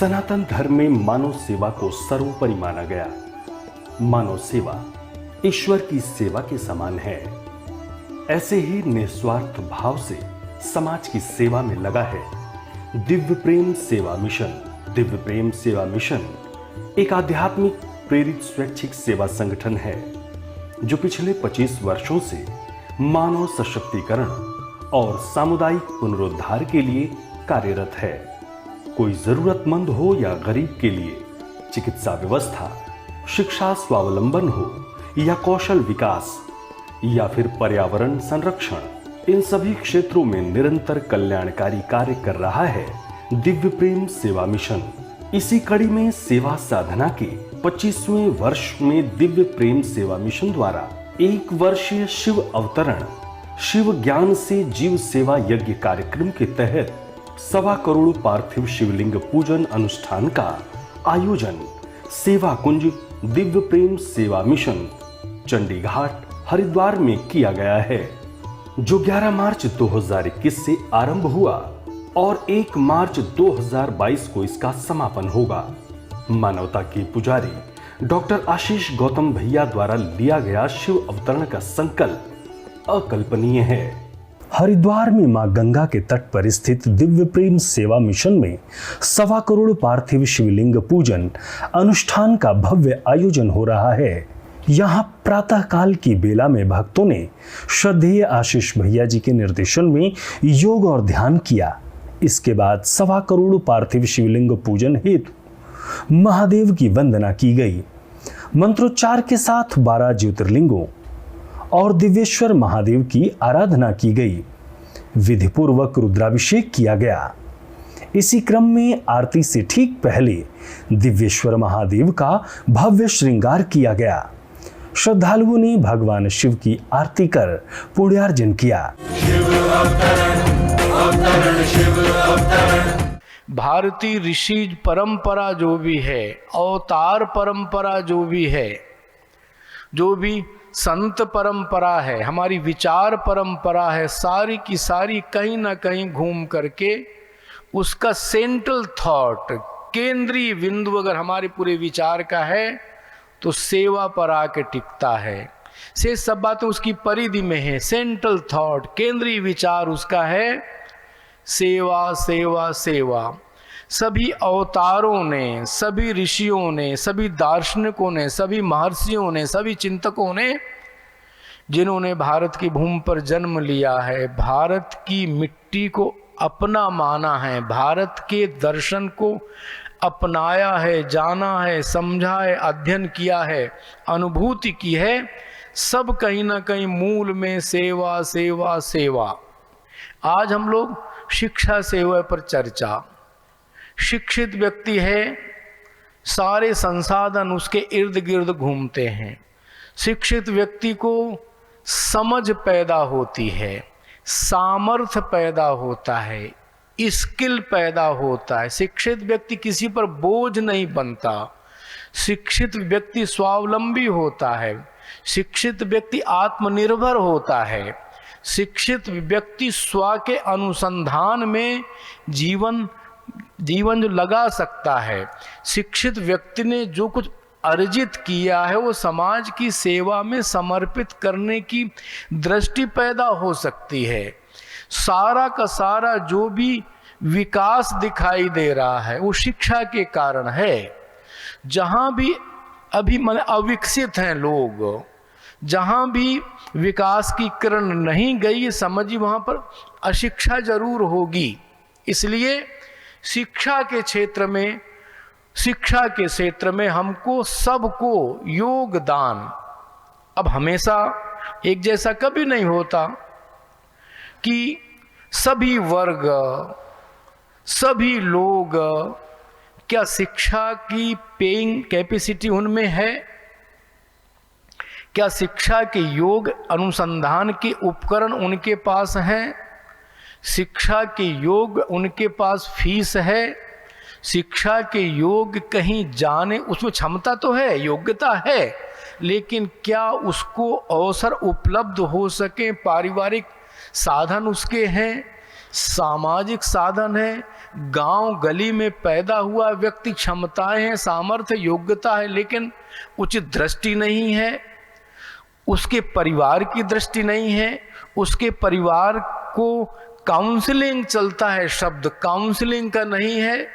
सनातन धर्म में मानव सेवा को सर्वोपरि माना गया। मानव सेवा ईश्वर की सेवा के समान है। ऐसे ही निस्वार्थ भाव से समाज की सेवा में लगा है दिव्य प्रेम सेवा मिशन। दिव्य प्रेम सेवा मिशन एक आध्यात्मिक प्रेरित स्वैच्छिक सेवा संगठन है जो पिछले 25 वर्षों से मानव सशक्तिकरण और सामुदायिक पुनरुद्धार के लिए कार्यरत है। कोई जरूरतमंद हो या गरीब के लिए चिकित्सा व्यवस्था, शिक्षा स्वावलंबन हो या कौशल विकास या फिर पर्यावरण संरक्षण, इन सभी क्षेत्रों में निरंतर कल्याणकारी कार्य कर रहा है दिव्य प्रेम सेवा मिशन। इसी कड़ी में सेवा साधना के 25वें वर्ष में दिव्य प्रेम सेवा मिशन द्वारा 1 वर्षीय शिव अवतरण शिव ज्ञान से जीव सेवा यज्ञ कार्यक्रम के तहत 1.25 करोड़ पार्थिव शिवलिंग पूजन अनुष्ठान का आयोजन सेवा कुंज दिव्य प्रेम सेवा मिशन चंडीघाट हरिद्वार में किया गया है, जो 11 मार्च 2021 से आरंभ हुआ और 1 मार्च 2022 को इसका समापन होगा। मानवता के पुजारी डॉक्टर आशीष गौतम भैया द्वारा लिया गया शिव अवतरण का संकल्प अकल्पनीय है। हरिद्वार में मां गंगा के तट पर स्थित दिव्य प्रेम सेवा मिशन में 1.25 करोड़ पार्थिव शिवलिंग पूजन अनुष्ठान का भव्य आयोजन हो रहा है। यहाँ प्रातः काल की बेला में भक्तों ने श्रद्धेय आशीष भैया जी के निर्देशन में योग और ध्यान किया। इसके बाद 1.25 करोड़ पार्थिव शिवलिंग पूजन हेतु महादेव की वंदना की गई। मंत्रोच्चार के साथ 12 ज्योतिर्लिंगों और दिव्येश्वर महादेव की आराधना की गई। विधि पूर्वक रुद्राभिषेक किया गया। इसी क्रम में आरती से ठीक पहले दिव्येश्वर महादेव का भव्य श्रृंगार किया गया। श्रद्धालुओं ने भगवान शिव की आरती कर पुण्यार्जन किया। भारतीय ऋषि परंपरा जो भी है, अवतार परंपरा जो भी है, जो भी संत परंपरा है, हमारी विचार परंपरा है, सारी की सारी कहीं ना कहीं घूम करके उसका सेंट्रल थॉट, केंद्रीय बिंदु अगर हमारे पूरे विचार का है तो सेवा पर आके टिकता है। से सब बातें उसकी परिधि में है। सेंट्रल थॉट, केंद्रीय विचार उसका है सेवा सेवा सेवा। सभी अवतारों ने, सभी ऋषियों ने, सभी दार्शनिकों ने, सभी महर्षियों ने, सभी चिंतकों ने जिन्होंने भारत की भूमि पर जन्म लिया है, भारत की मिट्टी को अपना माना है, भारत के दर्शन को अपनाया है, जाना है, समझा है, अध्ययन किया है, अनुभूति की है, सब कहीं ना कहीं मूल में सेवा सेवा सेवा। आज हम लोग शिक्षा सेवा पर चर्चा। शिक्षित व्यक्ति है, सारे संसाधन उसके इर्द गिर्द घूमते हैं। शिक्षित व्यक्ति को समझ पैदा होती है, सामर्थ्य पैदा होता है, स्किल पैदा होता है। शिक्षित व्यक्ति किसी पर बोझ नहीं बनता। शिक्षित व्यक्ति स्वावलंबी होता है। शिक्षित व्यक्ति आत्मनिर्भर होता है। शिक्षित व्यक्ति स्व के अनुसंधान में जीवन जो लगा सकता है। शिक्षित व्यक्ति ने जो कुछ अर्जित किया है वो समाज की सेवा में समर्पित करने की दृष्टि पैदा हो सकती है। सारा का सारा जो भी विकास दिखाई दे रहा है वो शिक्षा के कारण है। जहाँ भी अभी अविकसित हैं लोग, जहाँ भी विकास की किरण नहीं गई, समझिए वहाँ पर अशिक्षा जरूर होगी। इसलिए शिक्षा के क्षेत्र में हमको सबको योगदान, अब हमेशा एक जैसा कभी नहीं होता कि सभी वर्ग, सभी लोग, क्या शिक्षा की पेइंग कैपेसिटी उनमें है? क्या शिक्षा के योग अनुसंधान के उपकरण उनके पास हैं? शिक्षा के योग उनके पास फीस है? शिक्षा के योग कहीं जाने उसमें क्षमता तो है, योग्यता है, लेकिन क्या उसको अवसर उपलब्ध हो सके? पारिवारिक साधन उसके हैं, सामाजिक साधन है, गांव गली में पैदा हुआ व्यक्ति, क्षमताएं हैं, सामर्थ्य, योग्यता है, लेकिन उचित दृष्टि नहीं है, उसके परिवार की दृष्टि नहीं है, उसके परिवार को काउंसलिंग चलता है, शब्द काउंसलिंग का नहीं है,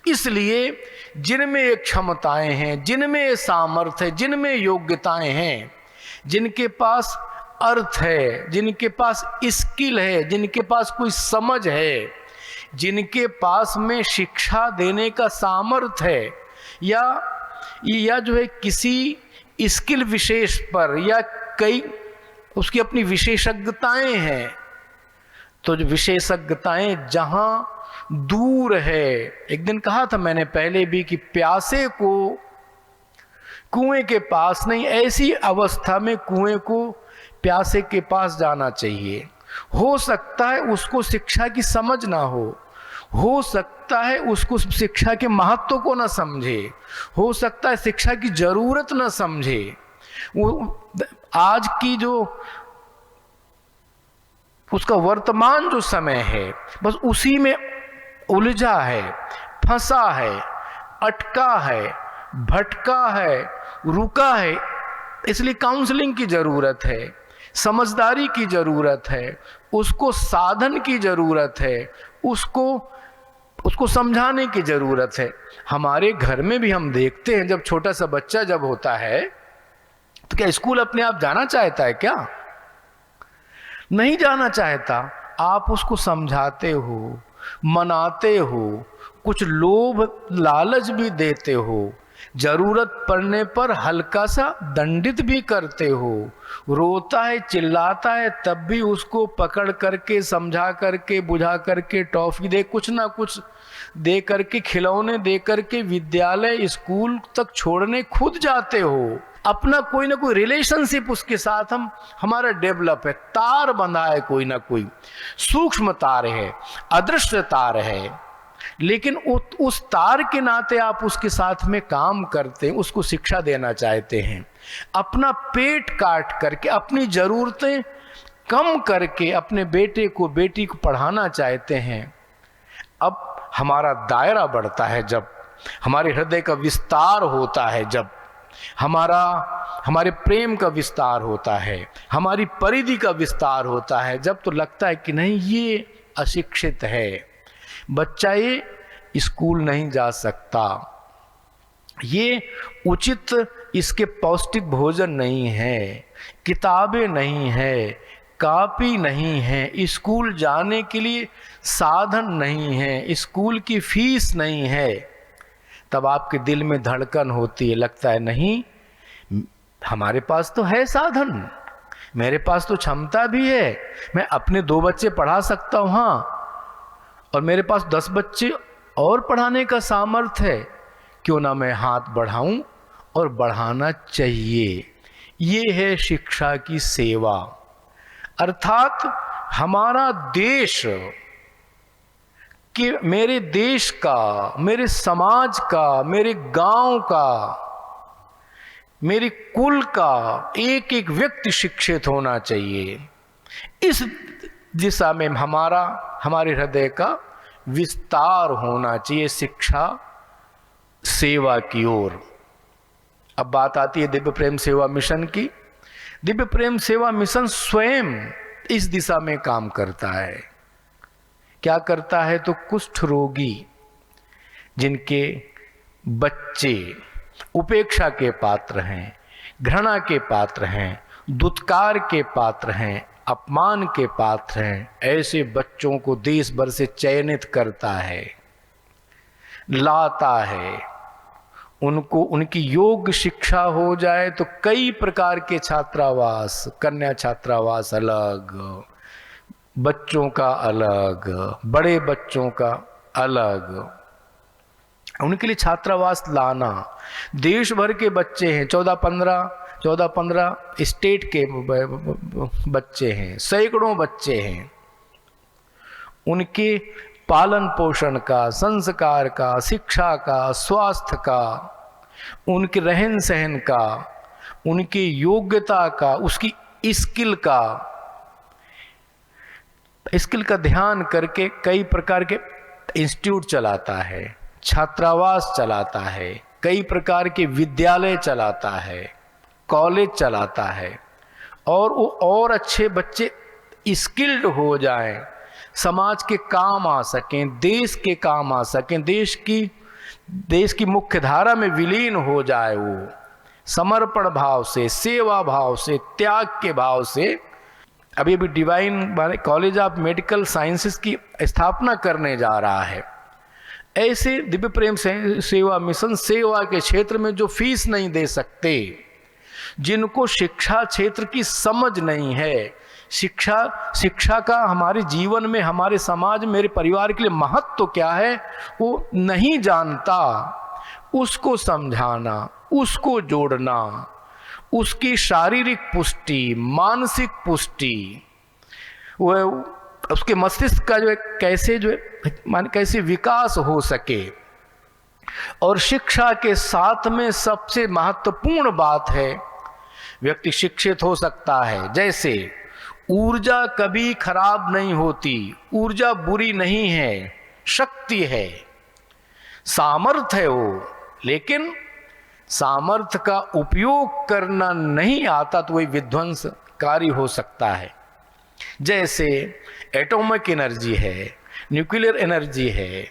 इसलिए जिनमें ये क्षमताएं हैं, जिनमें ये सामर्थ्य है, जिनमें योग्यताएं हैं, जिनके पास अर्थ है, जिनके पास स्किल है, जिनके पास कोई समझ है, जिनके पास में शिक्षा देने का सामर्थ्य है, या जो है किसी स्किल विशेष पर, या कई उसकी अपनी विशेषज्ञताएं हैं, तो जो विशेषज्ञताएं जहां दूर है, एक दिन कहा था मैंने पहले भी कि प्यासे को कुएं के पास नहीं, ऐसी अवस्था में कुएं को प्यासे के पास जाना चाहिए। हो सकता है उसको शिक्षा की समझ ना हो सकता है उसको शिक्षा के महत्व को ना समझे, हो सकता है शिक्षा की जरूरत ना समझे। वो आज की जो उसका वर्तमान जो समय है, बस उसी में उलझा है, फंसा है, अटका है, भटका है, रुका है। इसलिए काउंसलिंग की जरूरत है, समझदारी की जरूरत है, उसको साधन की जरूरत है, उसको समझाने की जरूरत है। हमारे घर में भी हम देखते हैं, जब छोटा सा बच्चा जब होता है तो क्या स्कूल अपने आप जाना चाहता है? क्या नहीं जाना चाहता। आप उसको समझाते हो, मनाते हो, कुछ लोभ लालच भी देते हो, जरूरत पड़ने पर हल्का सा दंडित भी करते हो, रोता है, चिल्लाता है, तब भी उसको पकड़ करके, समझा करके, बुझा करके, टॉफी दे, कुछ ना कुछ दे करके, खिलौने दे करके विद्यालय स्कूल तक छोड़ने खुद जाते हो। अपना कोई ना कोई रिलेशनशिप उसके साथ हमारा डेवलप है, तार बंधा है, कोई ना कोई सूक्ष्म तार है, अदृश्य तार है, लेकिन उस तार के नाते आप उसके साथ में काम करते हैं, उसको शिक्षा देना चाहते हैं, अपना पेट काट करके, अपनी जरूरतें कम करके अपने बेटे को, बेटी को पढ़ाना चाहते हैं। अब हमारा दायरा बढ़ता है, जब हमारे हृदय का विस्तार होता है, जब हमारे प्रेम का विस्तार होता है, हमारी परिधि का विस्तार होता है, जब तो लगता है कि नहीं, ये अशिक्षित है, बच्चा ये स्कूल नहीं जा सकता, ये उचित इसके पौष्टिक भोजन नहीं है, किताबें नहीं है, कॉपी नहीं है, स्कूल जाने के लिए साधन नहीं है, स्कूल की फीस नहीं है। तब आपके दिल में धड़कन होती है, लगता है नहीं, हमारे पास तो है साधन, मेरे पास तो क्षमता भी है, मैं अपने 2 बच्चे पढ़ा सकता हूँ, हाँ, और मेरे पास 10 बच्चे और पढ़ाने का सामर्थ्य है, क्यों ना मैं हाथ बढ़ाऊं, और बढ़ाना चाहिए। ये है शिक्षा की सेवा। अर्थात हमारा देश कि मेरे देश का, मेरे समाज का, मेरे गांव का, मेरे कुल का एक एक व्यक्ति शिक्षित होना चाहिए। इस दिशा में हमारे हृदय का विस्तार होना चाहिए, शिक्षा सेवा की ओर। अब बात आती है दिव्य प्रेम सेवा मिशन की। दिव्य प्रेम सेवा मिशन स्वयं इस दिशा में काम करता है। क्या करता है? तो कुष्ठ रोगी जिनके बच्चे उपेक्षा के पात्र हैं, घृणा के पात्र हैं, दुत्कार के पात्र हैं, अपमान के पात्र हैं, ऐसे बच्चों को देश भर से चयनित करता है, लाता है, उनको उनकी योग्य शिक्षा हो जाए तो कई प्रकार के छात्रावास, कन्या छात्रावास अलग, बच्चों का अलग, बड़े बच्चों का अलग, उनके लिए छात्रावास लाना। देश भर के बच्चे हैं, 14-15 स्टेट के बच्चे हैं, सैकड़ों बच्चे हैं, उनके पालन पोषण का, संस्कार का, शिक्षा का, स्वास्थ्य का, उनके रहन सहन का, उनकी योग्यता का, उसकी स्किल का ध्यान करके कई प्रकार के इंस्टीट्यूट चलाता है, छात्रावास चलाता है, कई प्रकार के विद्यालय चलाता है, कॉलेज चलाता है, और वो और अच्छे बच्चे स्किल्ड हो जाएं, समाज के काम आ सकें, देश के काम आ सकें, देश की मुख्य धारा में विलीन हो जाए, वो समर्पण भाव से, सेवा भाव से, त्याग के भाव से। अभी divine college of medical sciences की स्थापना करने जा रहा है। ऐसे दिव्य प्रेम सेवा मिशन सेवा के क्षेत्र में जो फीस नहीं दे सकते, जिनको शिक्षा क्षेत्र की समझ नहीं है, शिक्षा का हमारे जीवन में, हमारे समाज, मेरे परिवार के लिए महत्व तो क्या है वो नहीं जानता, उसको समझाना, उसको जोड़ना, उसकी शारीरिक पुष्टि, मानसिक पुष्टि, वो उसके मस्तिष्क का कैसे विकास हो सके। और शिक्षा के साथ में सबसे महत्वपूर्ण बात है, व्यक्ति शिक्षित हो सकता है। जैसे ऊर्जा कभी खराब नहीं होती, ऊर्जा बुरी नहीं है, शक्ति है, सामर्थ्य है वो, लेकिन सामर्थ्य का उपयोग करना नहीं आता तो वही विध्वंसकारी हो सकता है। जैसे एटॉमिक एनर्जी है, न्यूक्लियर एनर्जी है,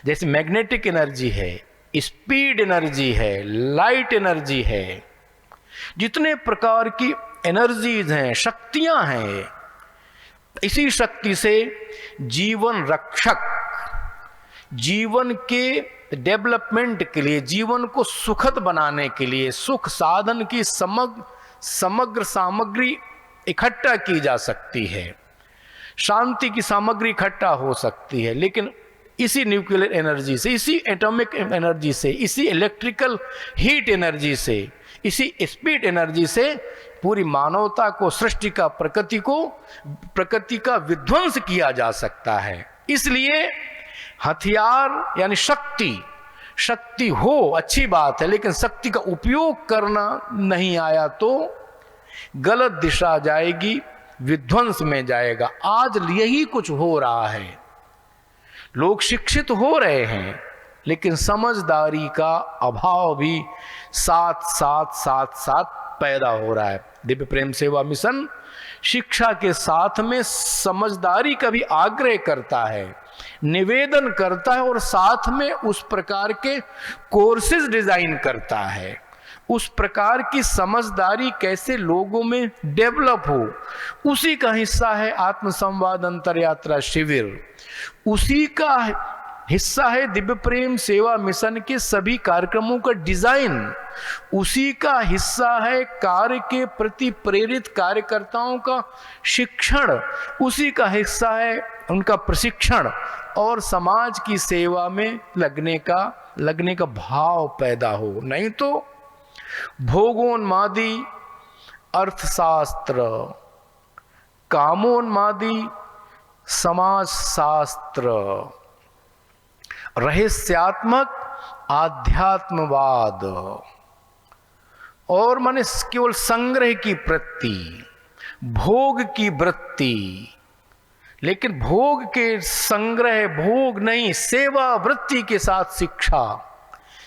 जैसे मैग्नेटिक एनर्जी है, स्पीड एनर्जी है, लाइट एनर्जी है, जितने प्रकार की एनर्जीज हैं, शक्तियां हैं, इसी शक्ति से जीवन रक्षक, जीवन के डेवलपमेंट के लिए, जीवन को सुखद बनाने के लिए सुख साधन की समग्र सामग्री इकट्ठा की जा सकती है, शांति की सामग्री इकट्ठा हो सकती है। लेकिन इसी न्यूक्लियर एनर्जी से, इसी एटॉमिक एनर्जी से, इसी इलेक्ट्रिकल हीट एनर्जी से, इसी स्पीड एनर्जी से पूरी मानवता को, सृष्टि का, प्रकृति का विध्वंस किया जा सकता है। इसलिए हथियार यानी शक्ति हो अच्छी बात है, लेकिन शक्ति का उपयोग करना नहीं आया तो गलत दिशा जाएगी, विध्वंस में जाएगा। आज यही कुछ हो रहा है, लोग शिक्षित हो रहे हैं, लेकिन समझदारी का अभाव भी साथ पैदा हो रहा है। दिव्य प्रेम सेवा मिशन शिक्षा के साथ में समझदारी का भी आग्रह करता है, निवेदन करता है, और साथ में उस प्रकार के कोर्सेज डिजाइन करता है। उस प्रकार की समझदारी कैसे लोगों में डेवलप हो, उसी का हिस्सा है आत्मसंवाद अंतरयात्रा शिविर, उसी का हिस्सा है दिव्य प्रेम सेवा मिशन के सभी कार्यक्रमों का डिजाइन, उसी का हिस्सा है कार्य के प्रति प्रेरित कार्यकर्ताओं का शिक्षण, उसी का हिस्सा है उनका प्रशिक्षण, और समाज की सेवा में लगने का भाव पैदा हो। नहीं तो भोगोन्मादी अर्थशास्त्र, कामोन्मादी समाजशास्त्र, रहस्यात्मक आध्यात्मवाद, और माने केवल संग्रह की वृत्ति, भोग की वृत्ति, लेकिन भोग के संग्रह, भोग नहीं, सेवा वृत्ति के साथ शिक्षा,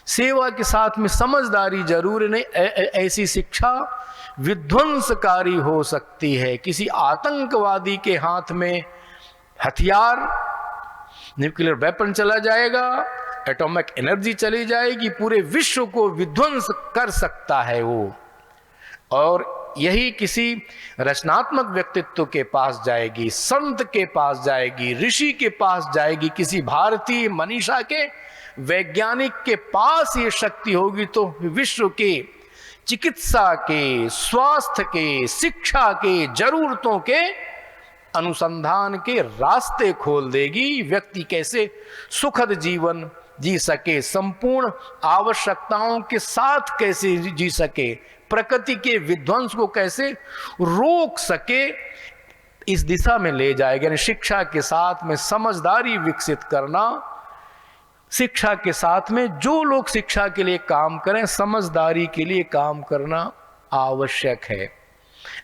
सेवा के साथ में समझदारी जरूर नहीं। ऐसी शिक्षा विध्वंसकारी हो सकती है। किसी आतंकवादी के हाथ में हथियार, न्यूक्लियर वेपन चला जाएगा, एटॉमिक एनर्जी चली जाएगी, पूरे विश्व को विध्वंस कर सकता है वो। और यही किसी रचनात्मक व्यक्तित्व के पास जाएगी, संत के पास जाएगी, ऋषि के पास जाएगी, किसी भारतीय मनीषा के, वैज्ञानिक के पास ये शक्ति होगी तो विश्व के चिकित्सा के, स्वास्थ्य के, शिक्षा के, जरूरतों के अनुसंधान के रास्ते खोल देगी। व्यक्ति कैसे सुखद जीवन जी सके, संपूर्ण आवश्यकताओं के साथ कैसे जी सके, प्रकृति के विध्वंस को कैसे रोक सके, इस दिशा में ले जाएगा। यानी शिक्षा के साथ में समझदारी विकसित करना, शिक्षा के साथ में जो लोग शिक्षा के लिए काम करें, समझदारी के लिए काम करना आवश्यक है।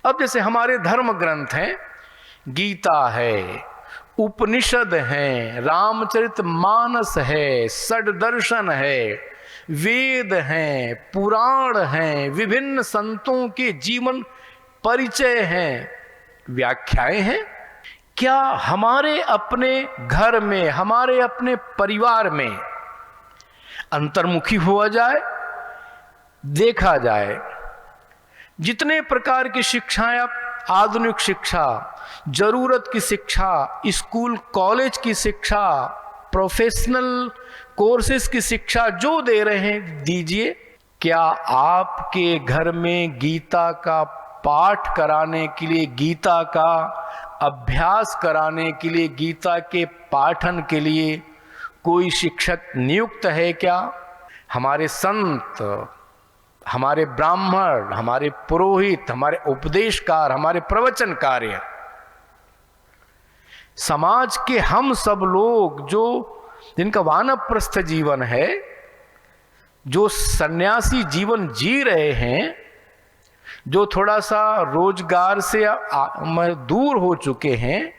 अब जैसे हमारे धर्म ग्रंथ हैं, गीता है, उपनिषद हैं, रामचरितमानस है, षड्दर्शन है, वेद हैं, पुराण हैं, विभिन्न संतों के जीवन परिचय हैं, व्याख्याएं हैं। क्या हमारे अपने घर में, हमारे अपने परिवार में अंतर्मुखी हुआ जाए, देखा जाए, जितने प्रकार की शिक्षाएं आप, आधुनिक शिक्षा, जरूरत की शिक्षा, स्कूल कॉलेज की शिक्षा, प्रोफेशनल कोर्सेज की शिक्षा जो दे रहे हैं दीजिए। क्या आपके घर में गीता का पाठ कराने के लिए, गीता का अभ्यास कराने के लिए, गीता के पाठन के लिए कोई शिक्षक नियुक्त है क्या? हमारे संत, हमारे ब्राह्मण, हमारे पुरोहित, हमारे उपदेशकार, हमारे प्रवचनकार्य, समाज के हम सब लोग जो जिनका वानप्रस्थ जीवन है, जो सन्यासी जीवन जी रहे हैं, जो थोड़ा सा रोजगार से दूर हो चुके हैं,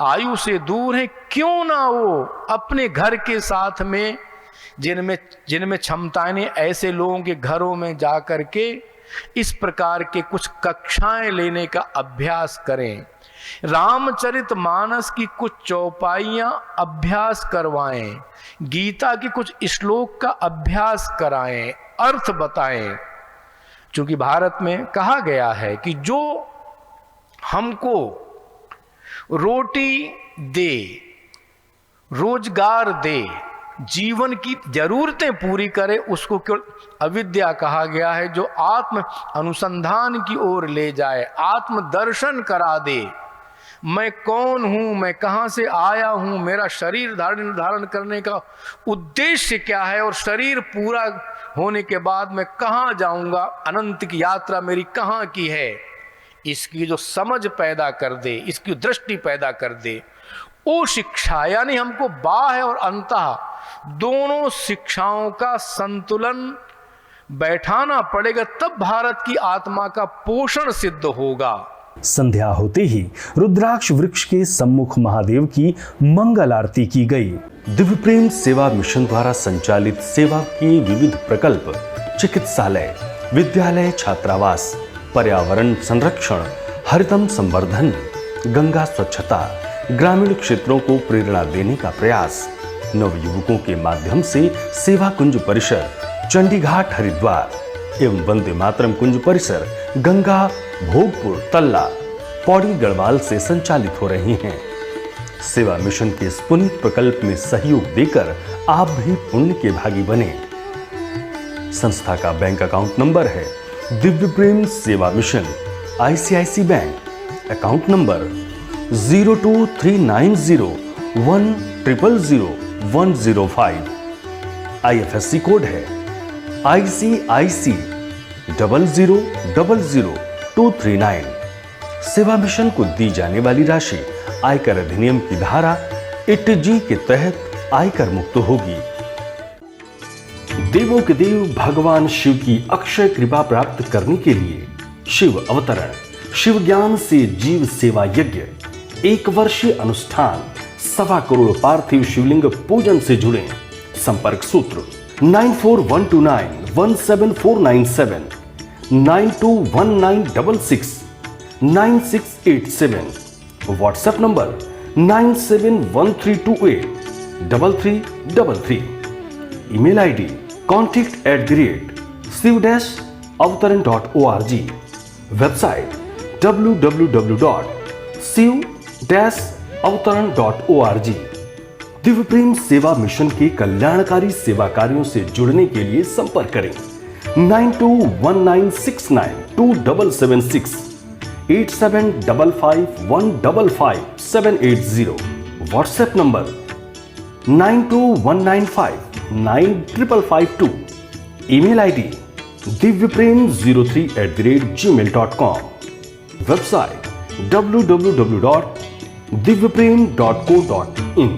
आयु से दूर हैं, क्यों ना वो अपने घर के साथ में जिनमें क्षमताएं नहीं, ऐसे लोगों के घरों में जा कर के इस प्रकार के कुछ कक्षाएं लेने का अभ्यास करें। रामचरितमानस की कुछ चौपाइयां अभ्यास करवाएं, गीता की कुछ श्लोक का अभ्यास कराएं, अर्थ बताएं। क्योंकि भारत में कहा गया है कि जो हमको रोटी दे, रोजगार दे, जीवन की जरूरतें पूरी करे, उसको केवल अविद्या कहा गया है। जो आत्म अनुसंधान की ओर ले जाए, आत्म दर्शन करा दे, मैं कौन हूं, मैं कहां से आया हूं, मेरा शरीर धारण करने का उद्देश्य क्या है, और शरीर पूरा होने के बाद मैं कहां जाऊंगा, अनंत की यात्रा मेरी कहां की है, इसकी जो समझ पैदा कर दे, इसकी दृष्टि पैदा कर दे, वो शिक्षा, यानी हमको बाह्य और अंतः दोनों शिक्षाओं का संतुलन बैठाना पड़ेगा, तब भारत की आत्मा का पोषण सिद्ध होगा। संध्या होते ही रुद्राक्ष वृक्ष के सम्मुख महादेव की मंगल आरती की गई। दिव्य प्रेम सेवा मिशन द्वारा संचालित सेवा के विविध प्रकल्प, चिकित्सालय, विद्यालय, छात्रावास, पर्यावरण संरक्षण, हरितम संवर्धन, गंगा स्वच्छता, ग्रामीण क्षेत्रों को प्रेरणा देने का प्रयास, नवयुवकों के माध्यम से सेवा कुंज परिसर चंडीघाट हरिद्वार एवं वंदे मातरम कुंज परिसर गंगा भोगपुर तल्ला पौड़ी गढ़वाल से संचालित हो रही हैं। सेवा मिशन के इस पुनीत प्रकल्प में सहयोग देकर आप भी पुण्य के भागी बने। संस्था का बैंक अकाउंट नंबर है दिव्य प्रेम सेवा mission, ICICI bank, account number 023901000105, IFSC code है ICIC 000239। सेवा मिशन को दी जाने वाली राशि आयकर अधिनियम की धारा 8G के तहत आयकर मुक्त होगी। देवों के देव भगवान शिव की अक्षय कृपा प्राप्त करने के लिए शिव अवतरण, शिव ज्ञान से जीव सेवा यज्ञ, 1 वर्षीय अनुष्ठान, 1.25 करोड़ पार्थिव शिवलिंग पूजन से जुड़े। संपर्क सूत्र 9412917497, 9219669687, WhatsApp number 9713283333, email ID contact@shiv-avtaran.org, website www.shiv-avtaran.org। Divya प्रेम सेवा मिशन के कल्याणकारी सेवा कार्यों से जुड़ने के लिए संपर्क करें 9219692776, 8755155780, WhatsApp number 9219595552, email ID divyprem03@gmail.com, website www.divyprem.co.in।